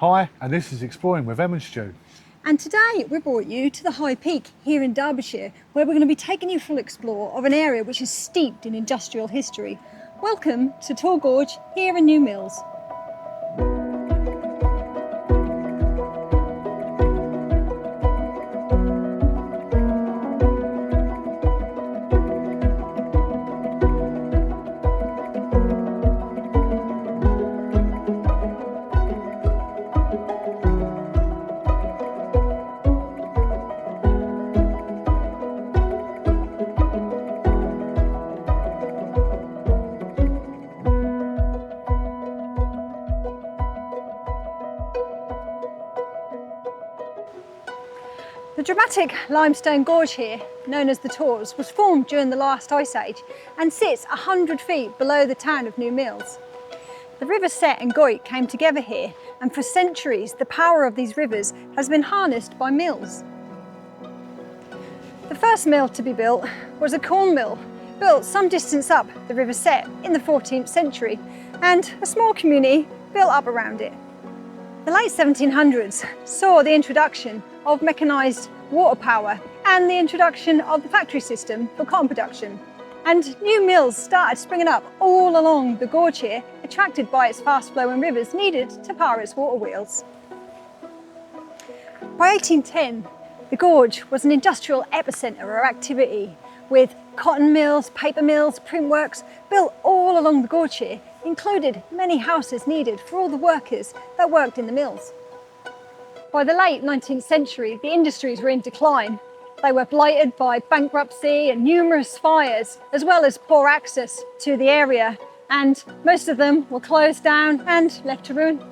Hi, and this is Exploring with Em and Stu. And today we brought you to the High Peak here in Derbyshire, where we're going to be taking you for an explore of an area which is steeped in industrial history. Welcome to Torr Gorge here in New Mills. The dramatic limestone gorge here, known as the Torrs, was formed during the last ice age and sits 100 feet below the town of New Mills. The rivers Sett and Goyt came together here, and for centuries the power of these rivers has been harnessed by mills. The first mill to be built was a corn mill, built some distance up the River Sett in the 14th century, and a small community built up around it. The late 1700s saw the introduction of mechanised water power and the introduction of the factory system for cotton production. And new mills started springing up all along the gorge here, attracted by its fast-flowing rivers needed to power its water wheels. By 1810, the gorge was an industrial epicentre of activity, with cotton mills, paper mills, print works built all along the gorge here, included many houses needed for all the workers that worked in the mills. By the late 19th century, the industries were in decline. They were blighted by bankruptcy and numerous fires, as well as poor access to the area, and most of them were closed down and left to ruin.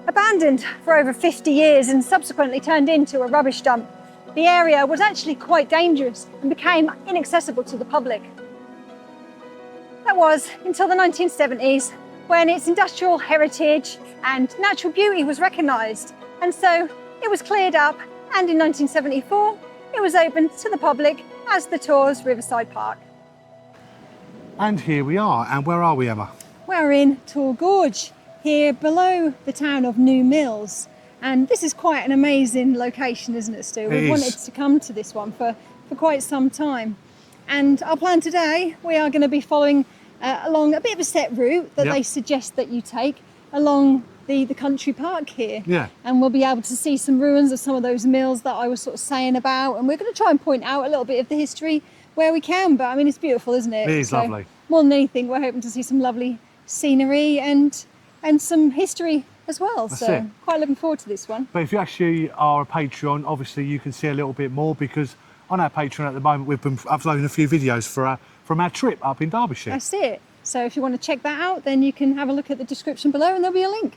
Abandoned for over 50 years and subsequently turned into a rubbish dump, the area was actually quite dangerous and became inaccessible to the public. That was until the 1970s, when its industrial heritage and natural beauty was recognised, and so it was cleared up, and in 1974 it was opened to the public as the Torrs Riverside Park. And here we are, and where are we, Emma? We're in Tor Gorge, here below the town of New Mills, and this is quite an amazing location, isn't it, Stu? We've wanted to come to this one for quite some time, and our plan today, we are going to be following along a bit of a set route that they suggest that you take along the country park here. Yeah. And we'll be able to see some ruins of some of those mills that I was sort of saying about, and we're going to try and point out a little bit of the history where we can, but I mean, it's beautiful, isn't it? It is lovely. More than anything, we're hoping to see some lovely scenery and some history as well. That's so it. Quite looking forward to this one. But if you actually are a Patreon, obviously you can see a little bit more, because on our Patreon at the moment we've been uploading a few videos from our trip up in Derbyshire. That's it. So if you want to check that out, then you can have a look at the description below and there'll be a link.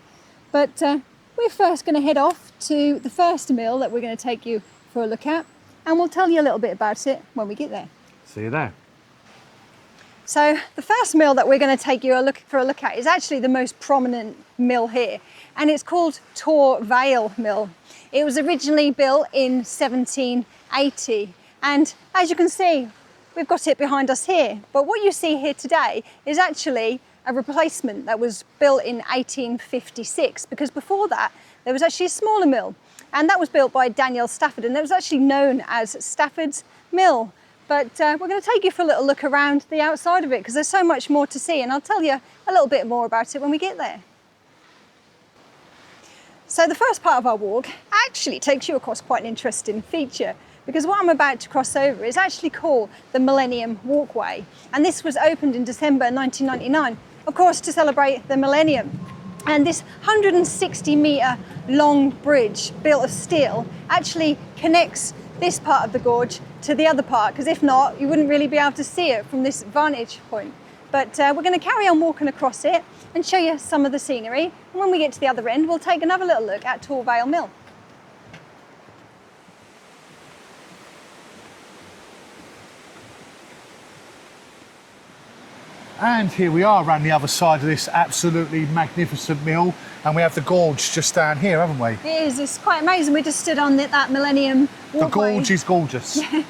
But we're first going to head off to the first mill that we're going to take you for a look at, and we'll tell you a little bit about it when we get there. See you there. So the first mill that we're going to take you for a look at is actually the most prominent mill here, and it's called Torr Vale Mill. It was originally built in 1780, and as you can see, we've got it behind us here. But what you see here today is actually a replacement that was built in 1856, because before that there was actually a smaller mill, and that was built by Daniel Stafford, and it was actually known as Stafford's Mill. But we're going to take you for a little look around the outside of it, because there's so much more to see, and I'll tell you a little bit more about it when we get there. So the first part of our walk actually takes you across quite an interesting feature, because what I'm about to cross over is actually called the Millennium Walkway, and this was opened in December 1999, of course to celebrate the millennium. And this 160 metre long bridge built of steel actually connects this part of the gorge to the other part, because if not, you wouldn't really be able to see it from this vantage point. But we're going to carry on walking across it and show you some of the scenery, and when we get to the other end we'll take another little look at Torr Vale Mill. And here we are around the other side of this absolutely magnificent mill, and we have the gorge just down here, haven't we? It is, it's quite amazing. We just stood on that Millennium Walkway. The gorge is gorgeous. Yeah,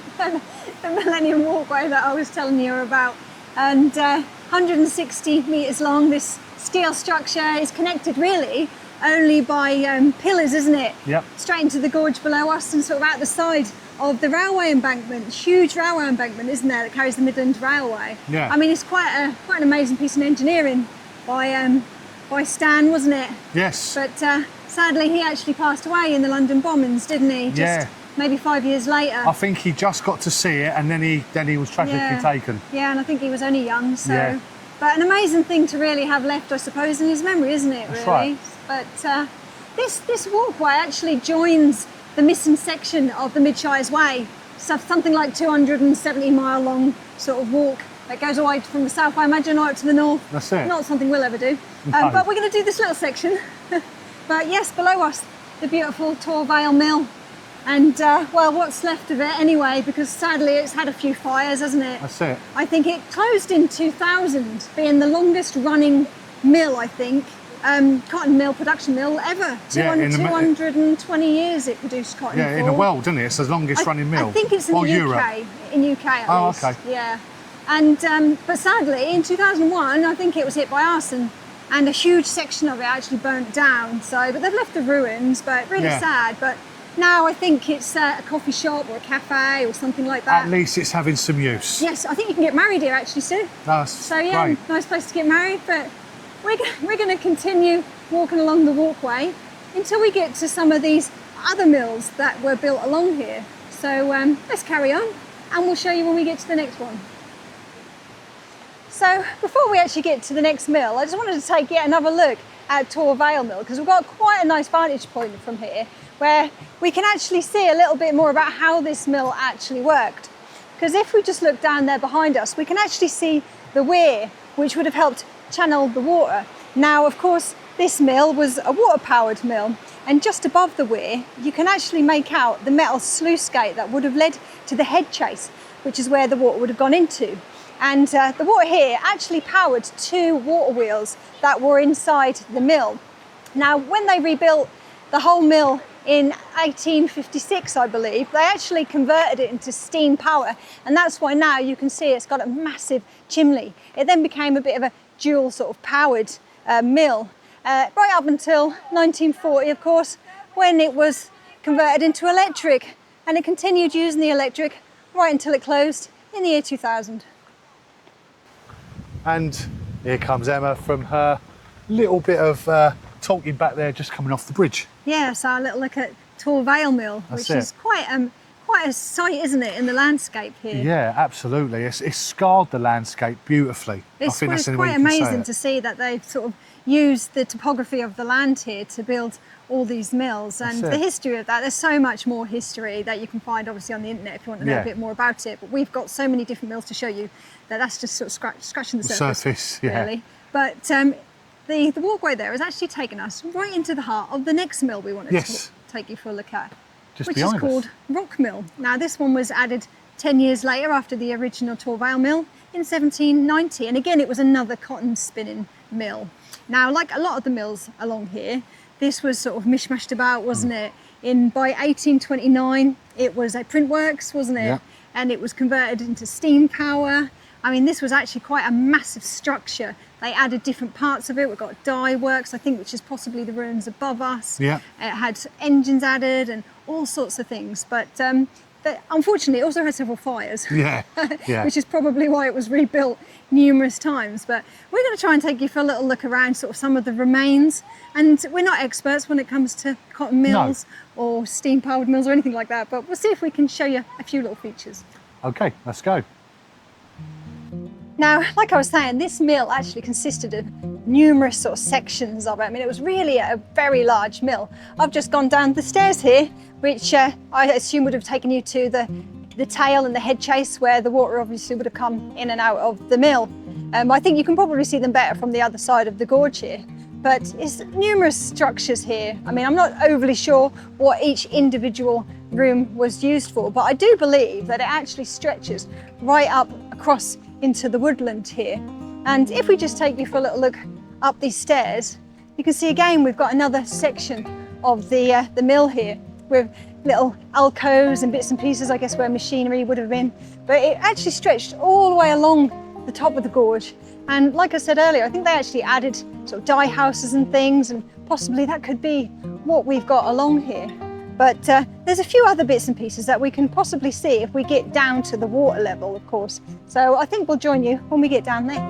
the Millennium Walkway that I was telling you about. And 160 metres long, this steel structure is connected really only by pillars, isn't it? Yep. Straight into the gorge below us and sort of out the side of the railway embankment. Huge railway embankment, isn't there, that carries the Midland Railway? Yeah. I mean, it's quite an amazing piece of engineering by Stan, wasn't it? Yes. But sadly, he actually passed away in the London bombings, didn't he? Just maybe 5 years later. I think he just got to see it, and then he was tragically taken. Yeah, and I think he was only young, so. Yeah. But an amazing thing to really have left, I suppose, in his memory, isn't it? That's really. right. But this walkway actually joins the missing section of the Midshire's Way. So something like 270 mile long sort of walk that goes away from the south, I imagine, right up to the north. That's it. Not something we'll ever do. No. But we're going to do this little section. But yes, below us, the beautiful Torr Vale Mill. And well, what's left of it anyway, because sadly it's had a few fires, hasn't it? That's it. I think it closed in 2000, being the longest running mill, I think, cotton mill, production mill ever. Yeah, 220 years it produced cotton Yeah, for. in the world, isn't it? It's the longest running mill. I think it's in or the Europe. UK. In UK at Oh, least. okay. Yeah. And but sadly, in 2001, I think it was hit by arson, and a huge section of it actually burnt down. So, but they've left the ruins, but really sad. But now I think it's a coffee shop or a cafe or something like that. At least it's having some use. Yes, I think you can get married here actually, Sue. That's So yeah, great. nice place to get married. But we're going to continue walking along the walkway until we get to some of these other mills that were built along here. So let's carry on, and we'll show you when we get to the next one. So before we actually get to the next mill, I just wanted to take yet another look at Torr Vale Mill, because we've got quite a nice vantage point from here where we can actually see a little bit more about how this mill actually worked. Because if we just look down there behind us, we can actually see the weir, which would have helped channel the water. Now, of course, this mill was a water-powered mill, and just above the weir, you can actually make out the metal sluice gate that would have led to the head chase, which is where the water would have gone into. And the water here actually powered 2 water wheels that were inside the mill. Now, when they rebuilt the whole mill in 1856, I believe, they actually converted it into steam power, and that's why now you can see it's got a massive chimney. It then became a bit of a dual sort of powered mill, right up until 1940, of course, when it was converted into electric, and it continued using the electric right until it closed in the year 2000. And here comes Emma from her little bit of talking back there, just coming off the bridge. Yeah, so a little look at Torr Vale Mill, That's which it. is quite a sight, isn't it, in the landscape here? Yeah, absolutely. It's scarred the landscape beautifully. It's, I think that's the way quite you can say amazing it. to see that they've sort of used the topography of the land here to build all these mills, and That's it. the history of that. There's so much more history that you can find obviously on the internet if you want to know Yeah. a bit more about it, but we've got so many different mills to show you that that's just sort of scratching the surface, yeah. really. But the walkway there has actually taken us right into the heart of the next mill we wanted Yes. to take you for a look at, Just which is behind us. called Rock Mill. Now, this one was added 10 years later after the original Torr Vale Mill in 1790, and again it was another cotton spinning mill. Now, like a lot of the mills along here, this was sort of mishmashed about, wasn't it? By 1829, it was a print works, wasn't it? Yeah. And it was converted into steam power. I mean, this was actually quite a massive structure. They added different parts of it. We've got dye works, I think, which is possibly the ruins above us. Yeah. It had engines added and all sorts of things. But unfortunately, it also had several fires. Yeah, yeah. Which is probably why it was rebuilt numerous times. But we're going to try and take you for a little look around sort of some of the remains. And we're not experts when it comes to cotton mills or steam powered mills or anything like that, but we'll see if we can show you a few little features. Okay, let's go. Now, like I was saying, this mill actually consisted of numerous sort of sections of it. I mean, it was really a very large mill. I've just gone down the stairs here, which I assume would have taken you to the tail and the head chase, where the water obviously would have come in and out of the mill. I think you can probably see them better from the other side of the gorge here. But it's numerous structures here. I mean, I'm not overly sure what each individual room was used for, but I do believe that it actually stretches right up across into the woodland here. And if we just take you for a little look up these stairs, you can see again we've got another section of the mill here with little alcoves and bits and pieces, I guess, where machinery would have been. But it actually stretched all the way along the top of the gorge. And like I said earlier, I think they actually added sort of dye houses and things, and possibly that could be what we've got along here. But there's a few other bits and pieces that we can possibly see if we get down to the water level, of course. So I think we'll join you when we get down there.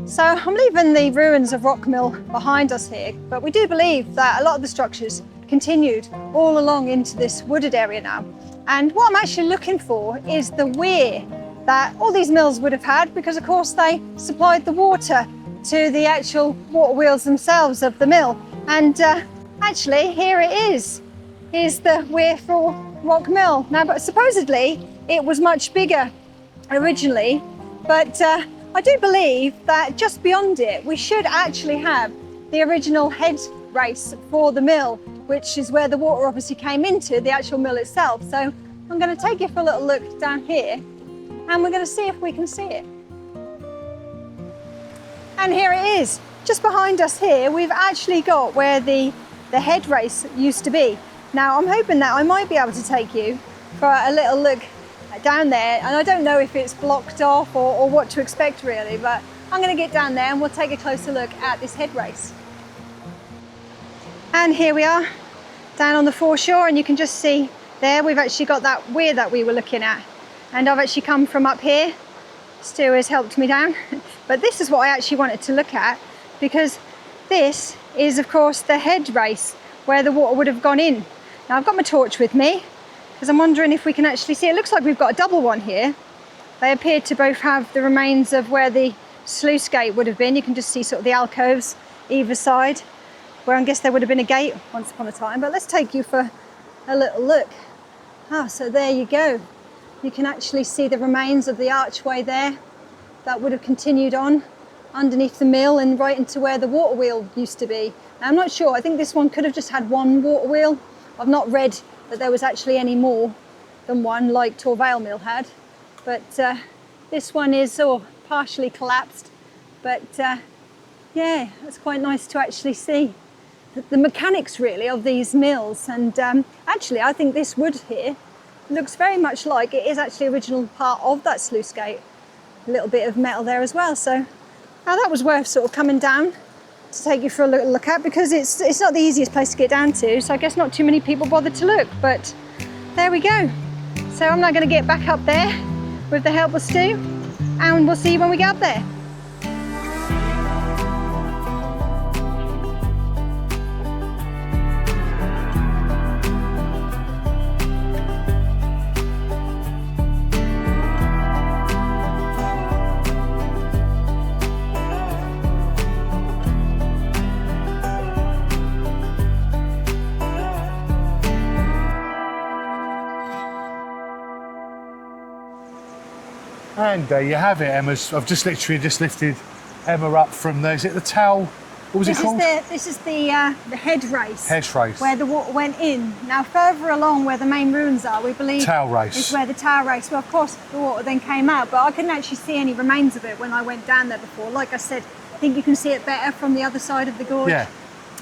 So I'm leaving the ruins of Rock Mill behind us here, but we do believe that a lot of the structures continued all along into this wooded area now. And what I'm actually looking for is the weir that all these mills would have had, because of course they supplied the water to the actual water wheels themselves of the mill. And actually here it is. Here's the weir for Rock Mill. Now, but supposedly it was much bigger originally, but I do believe that just beyond it, we should actually have the original head race for the mill, which is where the water obviously came into the actual mill itself. So I'm going to take you for a little look down here, and we're going to see if we can see it. And here it is. Just behind us here, we've actually got where the head race used to be. Now, I'm hoping that I might be able to take you for a little look down there, and I don't know if it's blocked off or what to expect really, but I'm going to get down there and we'll take a closer look at this head race. And here we are down on the foreshore, and you can just see there we've actually got that weir that we were looking at, and I've actually come from up here. Stu has helped me down, but this is what I actually wanted to look at, because this is of course the head race where the water would have gone in. Now I've got my torch with me because I'm wondering if we can actually see. It looks like we've got a double one here. They appear to both have the remains of where the sluice gate would have been. You can just see sort of the alcoves either side, where I guess there would have been a gate once upon a time. But let's take you for a little look. Ah, so there you go. You can actually see the remains of the archway there that would have continued on underneath the mill and right into where the water wheel used to be. Now, I'm not sure. I think this one could have just had one water wheel. I've not read that there was actually any more than one like Torr Vale Mill had. But this one is partially collapsed. But yeah, it's quite nice to actually see the mechanics really of these mills. And actually I think this wood here looks very much like it is actually original part of that sluice gate. A little bit of metal there as well. So now that was worth sort of coming down to take you for a little look at, because it's not the easiest place to get down to, so I guess not too many people bothered to look, but there we go. So I'm now going to get back up there with the help of Stu, and we'll see you when we get up there. And there you have it, Emma. I've just literally lifted Emma up from there. Is it the towel? What was it called? This is the head race. Head race. Where the water went in. Now further along where the main ruins are, we believe Towel race. is where the towel race. Well, of course the water then came out, but I couldn't actually see any remains of it when I went down there before. Like I said, I think you can see it better from the other side of the gorge. Yeah.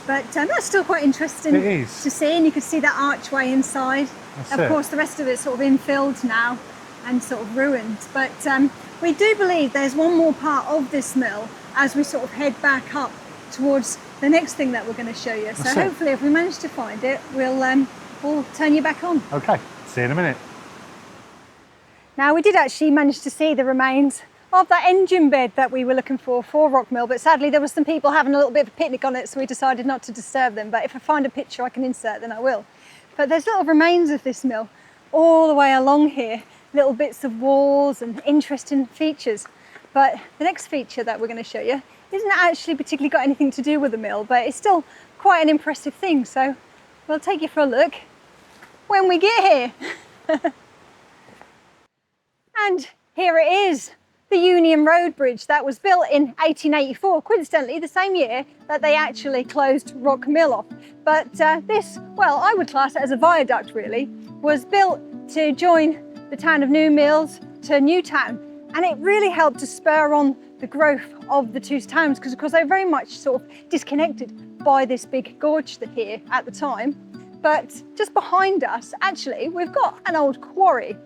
But that's still quite interesting to see, and you can see that archway inside. Of course, the rest of it's sort of infilled now and sort of ruined. But we do believe there's one more part of this mill as we sort of head back up towards the next thing that we're going to show you. So hopefully if we manage to find it, we'll turn you back on. Okay, see you in a minute. Now we did actually manage to see the remains of that engine bed that we were looking for Rock Mill, but sadly there was some people having a little bit of a picnic on it, so we decided not to disturb them. But if I find a picture I can insert, then I will. But there's little remains of this mill all the way along here, little bits of walls and interesting features. But the next feature that we're going to show you isn't actually particularly got anything to do with the mill, but it's still quite an impressive thing. So we'll take you for a look when we get here. And here it is, the Union Road Bridge that was built in 1884, coincidentally the same year that they actually closed Rock Mill off. But this, well, I would class it as a viaduct really, was built to join the town of New Mills to Newtown, and it really helped to spur on the growth of the two towns, because of course they were very much sort of disconnected by this big gorge here at the time. But just behind us, actually, we've got an old quarry.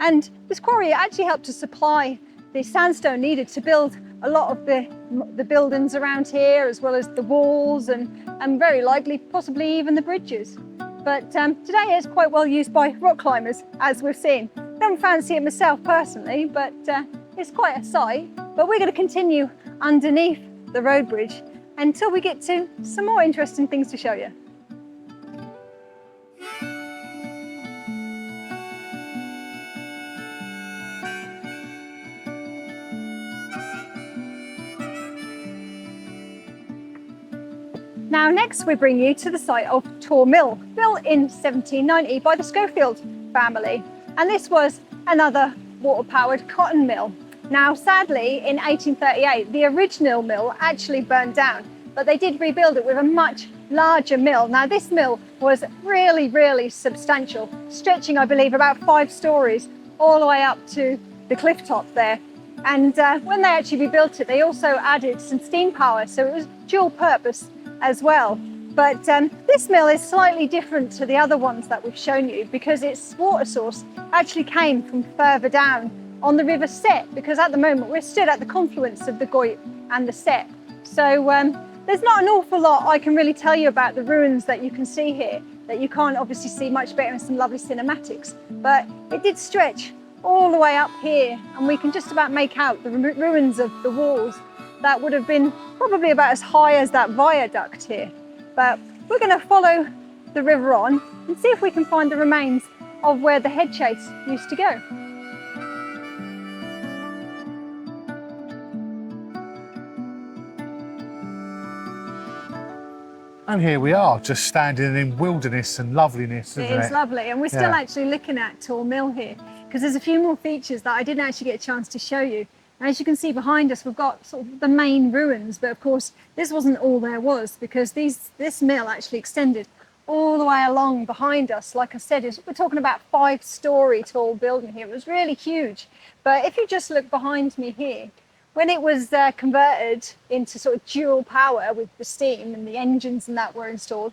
And this quarry actually helped to supply the sandstone needed to build a lot of the buildings around here, as well as the walls and very likely possibly even the bridges. But today it's quite well used by rock climbers, as we've seen. I don't fancy it myself personally, but it's quite a sight. But we're going to continue underneath the road bridge until we get to some more interesting things to show you. Now next we bring you to the site of Tor Mill, built in 1790 by the Schofield family. And this was another water-powered cotton mill. Now sadly in 1838 the original mill actually burned down, but they did rebuild it with a much larger mill. Now this mill was really substantial, stretching I believe about 5 stories all the way up to the cliff top there. And when they actually rebuilt it, they also added some steam power, so it was dual purpose as well. But this mill is slightly different to the other ones that we've shown you because its water source actually came from further down on the River Sett, because at the moment we're stood at the confluence of the Goyt and the Sett. So there's not an awful lot I can really tell you about the ruins that you can see here, that you can't obviously see much better in some lovely cinematics, but it did stretch all the way up here, and we can just about make out the ruins of the walls that would have been probably about as high as that viaduct here. But we're going to follow the river on and see if we can find the remains of where the head chase used to go. And here we are, just standing in wilderness and loveliness, isn't it? It is lovely, and we're still actually looking at Tor Mill here, because there's a few more features that I didn't actually get a chance to show you. And as you can see behind us, we've got sort of the main ruins, but of course this wasn't all there was, because this mill actually extended all the way along behind us. Like I said, we're talking about 5-story tall building here. It was really huge. But if you just look behind me here, when it was converted into sort of dual power with the steam and the engines and that were installed,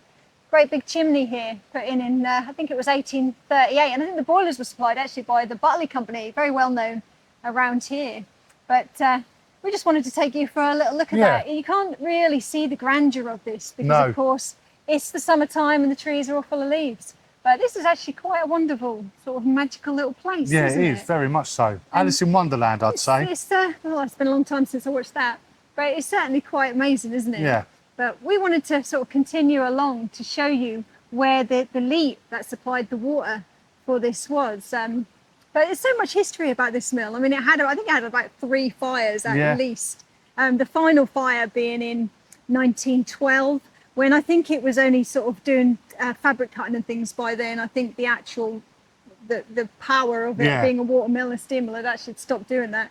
great big chimney here put in I think it was 1838, and I think the boilers were supplied actually by the Butley Company, very well known around here. But we just wanted to take you for a little look at that. You can't really see the grandeur of this because of course it's the summertime and the trees are all full of leaves. But this is actually quite a wonderful sort of magical little place, isn't it? It is, very much so. Alice in Wonderland, I'd say. Well, it's been a long time since I watched that, but it's certainly quite amazing, isn't it? Yeah. But we wanted to sort of continue along to show you where the leat that supplied the water for this was. But there's so much history about this mill. I mean, I think it had about 3 fires at least. The final fire being in 1912, when I think it was only sort of doing fabric cutting and things by then. I think the actual, the power of it being a water mill and steam mill had actually stopped doing that.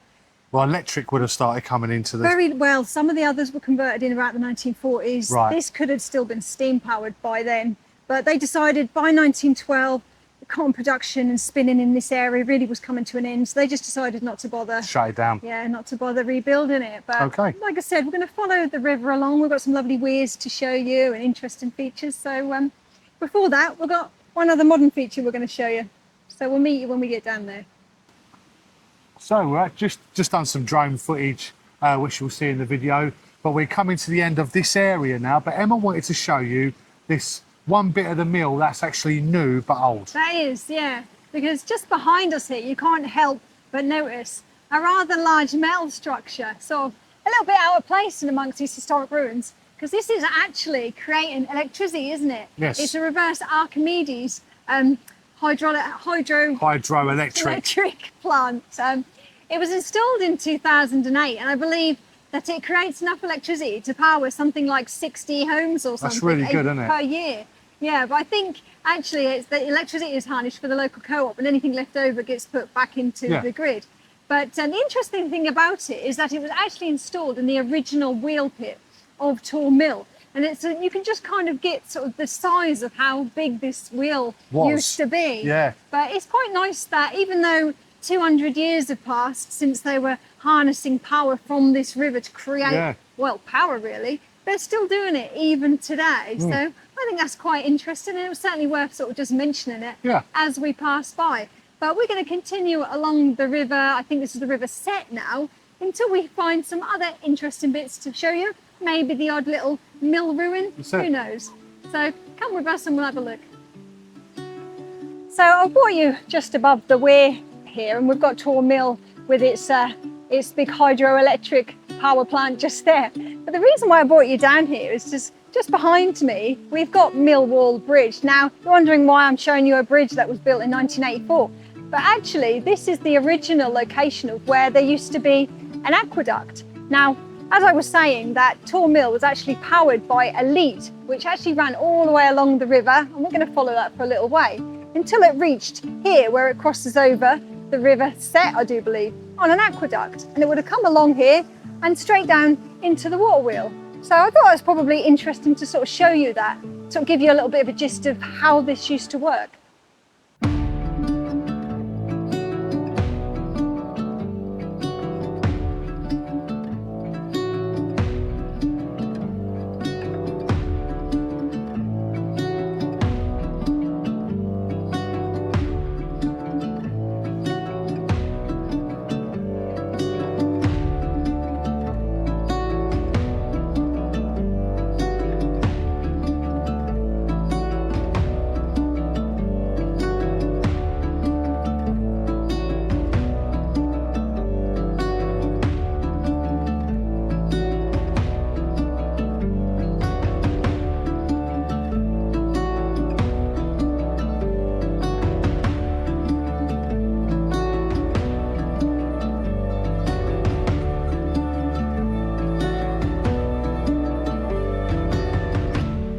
Well, electric would have started coming into the... Very well. Some of the others were converted in about the 1940s. Right. This could have still been steam powered by then. But they decided by 1912, cotton production and spinning in this area really was coming to an end, so they just decided not to bother. Shut it down. Yeah, not to bother rebuilding it. But like I said, we're going to follow the river along. We've got some lovely weirs to show you and interesting features. So before that, we've got one other modern feature we're going to show you. So we'll meet you when we get down there. So we're just done some drone footage, which you'll see in the video. But we're coming to the end of this area now. But Emma wanted to show you this one bit of the mill that's actually new but old. That is, yeah, because just behind us here you can't help but notice a rather large metal structure, sort of a little bit out of place in amongst these historic ruins, because this is actually creating electricity, isn't it? Yes. It's a reverse Archimedes hydroelectric plant. It was installed in 2008, and I believe that it creates enough electricity to power something like 60 homes or something. That's really good, isn't it? Per year. Yeah, but I think actually it's the electricity is harnessed for the local co-op, and anything left over gets put back into the grid. But the interesting thing about it is that it was actually installed in the original wheel pit of Tor Mill. And it's you can just kind of get sort of the size of how big this wheel used to be. Yeah. But it's quite nice that even though 200 years have passed since they were harnessing power from this river to create, well, power really, they're still doing it even today. So I think that's quite interesting, and it was certainly worth sort of just mentioning it as we pass by. But we're going to continue along the river. I think this is the River Sett now, until we find some other interesting bits to show you. Maybe the odd little mill ruin, who knows. So come with us and we'll have a look. So I've brought you just above the weir here, and we've got Tor Mill with its big hydroelectric power plant just there. But the reason why I brought you down here is just behind me, we've got Millwall Bridge. Now, you're wondering why I'm showing you a bridge that was built in 1984. But actually, this is the original location of where there used to be an aqueduct. Now, as I was saying, that Tor Mill was actually powered by a lead, which actually ran all the way along the river, and we're going to follow that for a little way, until it reached here, where it crosses over the River Sett, I do believe, on an aqueduct. And it would have come along here and straight down into the water wheel. So I thought it was probably interesting to sort of show you that, sort of give you a little bit of a gist of how this used to work.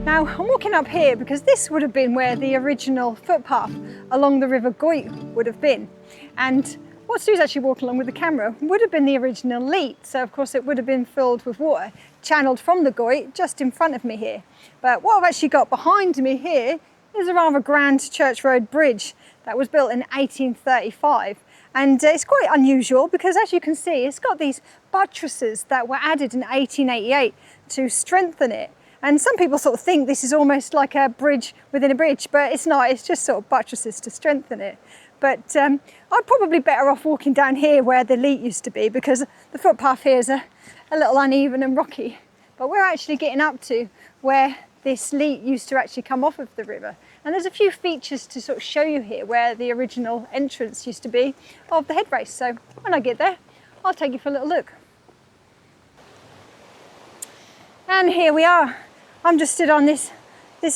Now, I'm walking up here because this would have been where the original footpath along the River Goyt would have been. And what Stu's actually walking along with the camera would have been the original leat. So of course it would have been filled with water, channeled from the Goyt just in front of me here. But what I've actually got behind me here is a rather grand Church Road bridge that was built in 1835. And it's quite unusual because, as you can see, it's got these buttresses that were added in 1888 to strengthen it. And some people sort of think this is almost like a bridge within a bridge, but it's not, it's just sort of buttresses to strengthen it. But I'm probably better off walking down here where the leat used to be, because the footpath here is a little uneven and rocky. But we're actually getting up to where this leat used to actually come off of the river. And there's a few features to sort of show you here where the original entrance used to be of the head race. So when I get there, I'll take you for a little look. And here we are. I'm just stood on this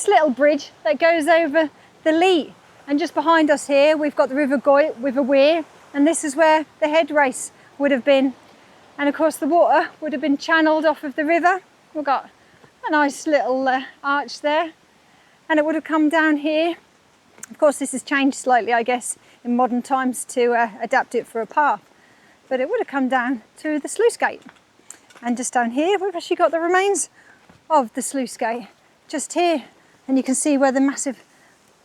little bridge that goes over the leat. And just behind us here, we've got the River Goyt with a weir, and this is where the head race would have been. And of course the water would have been channeled off of the river. We've got a nice little arch there, and it would have come down here. Of course this has changed slightly, I guess, in modern times to adapt it for a path. But it would have come down to the sluice gate. And just down here, we've actually got the remains of the sluice gate just here. And you can see where the massive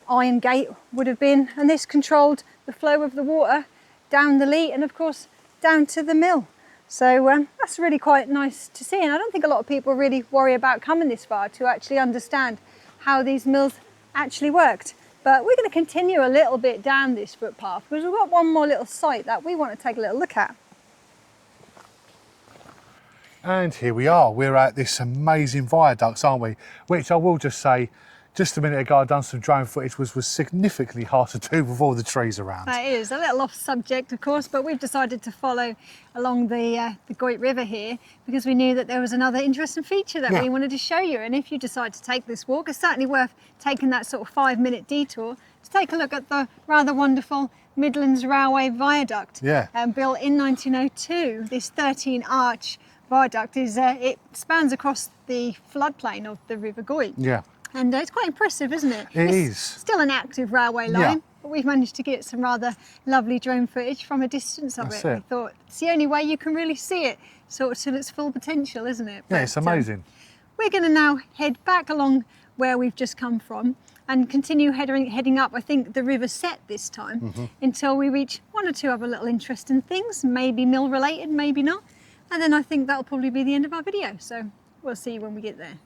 iron gate would have been, and this controlled the flow of the water down the leat and of course down to the mill. So that's really quite nice to see, and I don't think a lot of people really worry about coming this far to actually understand how these mills actually worked. But we're going to continue a little bit down this footpath because we've got one more little site that we want to take a little look at. And here we are, we're at this amazing viaducts, aren't we? Which I will just say, just a minute ago I'd done some drone footage, was significantly hard to do with all the trees around. That is a little off subject, of course, but we've decided to follow along the Goyt River here because we knew that there was another interesting feature that we wanted to show you. And if you decide to take this walk, it's certainly worth taking that sort of 5-minute detour to take a look at the rather wonderful Midlands Railway viaduct. Built in 1902. This 13-arch viaduct it spans across the floodplain of the River Goyt. And it's quite impressive, isn't it? It's still an active railway line, but we've managed to get some rather lovely drone footage from a distance of it. We thought it's the only way you can really see it sort of to its full potential, isn't it? Yeah, it's amazing. We're going to now head back along where we've just come from and continue heading up, I think, the River Sett this time, until we reach one or two other little interesting things, maybe mill related, maybe not. And then I think that'll probably be the end of our video. So we'll see you when we get there.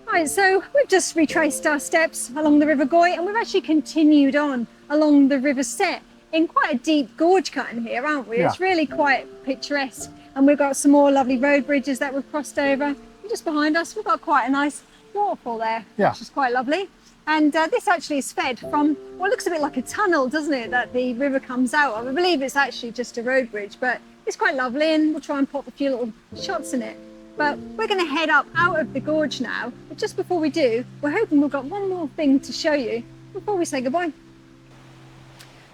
Right, so we've just retraced our steps along the River Goyt, and we've actually continued on along the River Sett in quite a deep gorge cut in here, aren't we? Yeah. It's really quite picturesque, and we've got some more lovely road bridges that we've crossed over. And just behind us, we've got quite a nice waterfall there, which is quite lovely. And this actually is fed from what looks a bit like a tunnel, doesn't it, that the river comes out of. I believe it's actually just a road bridge, but it's quite lovely, and we'll try and pop a few little shots in it. But we're going to head up out of the gorge now. But just before we do, we're hoping we've got one more thing to show you before we say goodbye.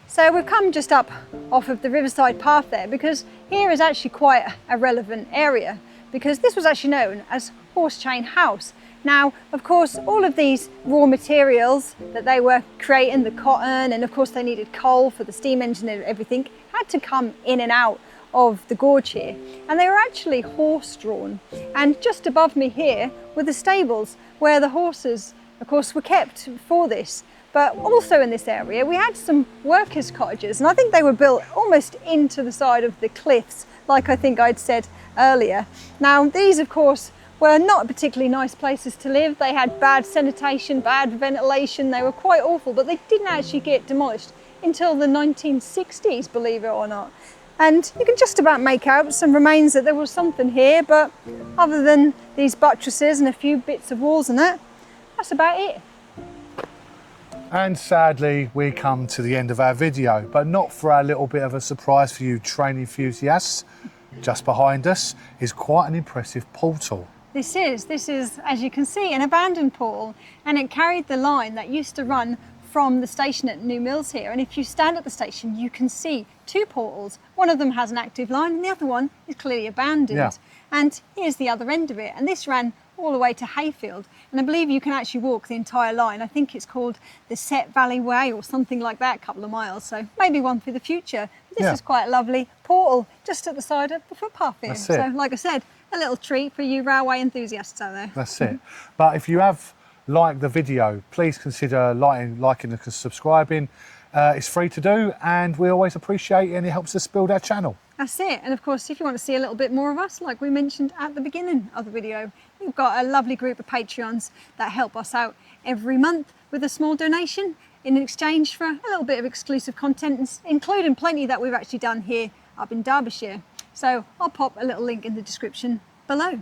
So we've come just up off of the Riverside path there, because here is actually quite a relevant area, because this was actually known as Horse Chain House. Now, of course, all of these raw materials that they were creating, the cotton, and of course they needed coal for the steam engine and everything, had to come in and out of the gorge here, and they were actually horse drawn. And just above me here were the stables where the horses, of course, were kept for this. But also in this area we had some workers' cottages, and I think they were built almost into the side of the cliffs, like I think I'd said earlier. Now these, of course, were not particularly nice places to live. They had bad sanitation, bad ventilation, they were quite awful, but they didn't actually get demolished until the 1960s, believe it or not. And you can just about make out some remains that there was something here, but other than these buttresses and a few bits of walls and that, that's about it. And sadly, we come to the end of our video, but not for our little bit of a surprise for you train enthusiasts. Just behind us is quite an impressive portal. This is, as you can see, an abandoned portal, and it carried the line that used to run from the station at New Mills here. And if you stand at the station, you can see two portals. One of them has an active line, and the other one is clearly abandoned. Yeah. And here's the other end of it. And this ran all the way to Hayfield. And I believe you can actually walk the entire line. I think it's called the Sett Valley Way or something like that, a couple of miles. So maybe one for the future. But this is quite a lovely portal just at the side of the footpath here. That's it. So like I said, a little treat for you railway enthusiasts out there. That's it. But if you have liked the video, please consider liking and subscribing. It's free to do, and we always appreciate it, and it helps us build our channel. That's it. And of course, if you want to see a little bit more of us, like we mentioned at the beginning of the video, we've got a lovely group of Patreons that help us out every month with a small donation in exchange for a little bit of exclusive content, including plenty that we've actually done here up in Derbyshire. So I'll pop a little link in the description below.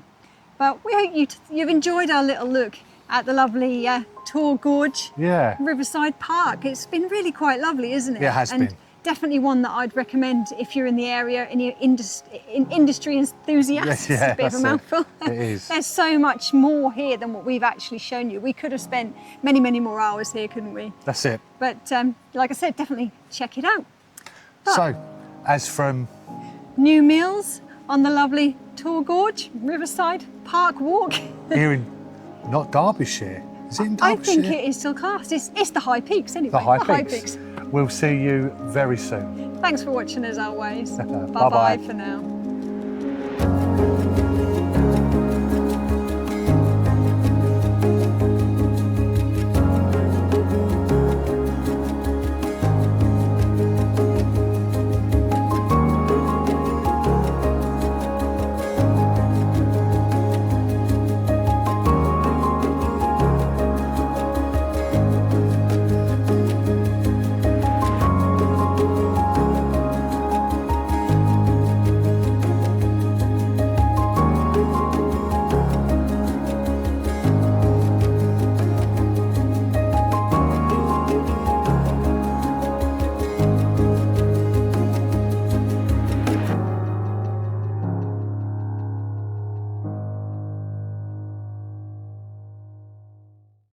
But we hope you've enjoyed our little look at the lovely Tor Gorge Riverside Park. It's been really quite lovely, isn't it? It has been. Definitely one that I'd recommend if you're in the area, in industry enthusiasts. Yeah, it's a bit of a mouthful. It is. There's so much more here than what we've actually shown you. We could have spent many, many more hours here, couldn't we? That's it. But like I said, definitely check it out. But so, as from New Mills on the lovely Tor Gorge Riverside Park walk. here in, not Derbyshire, is it in Derbyshire? I think it is still classed. It's the high peaks anyway. The high peaks. We'll see you very soon. Thanks for watching as always. Bye-bye. Bye-bye for now.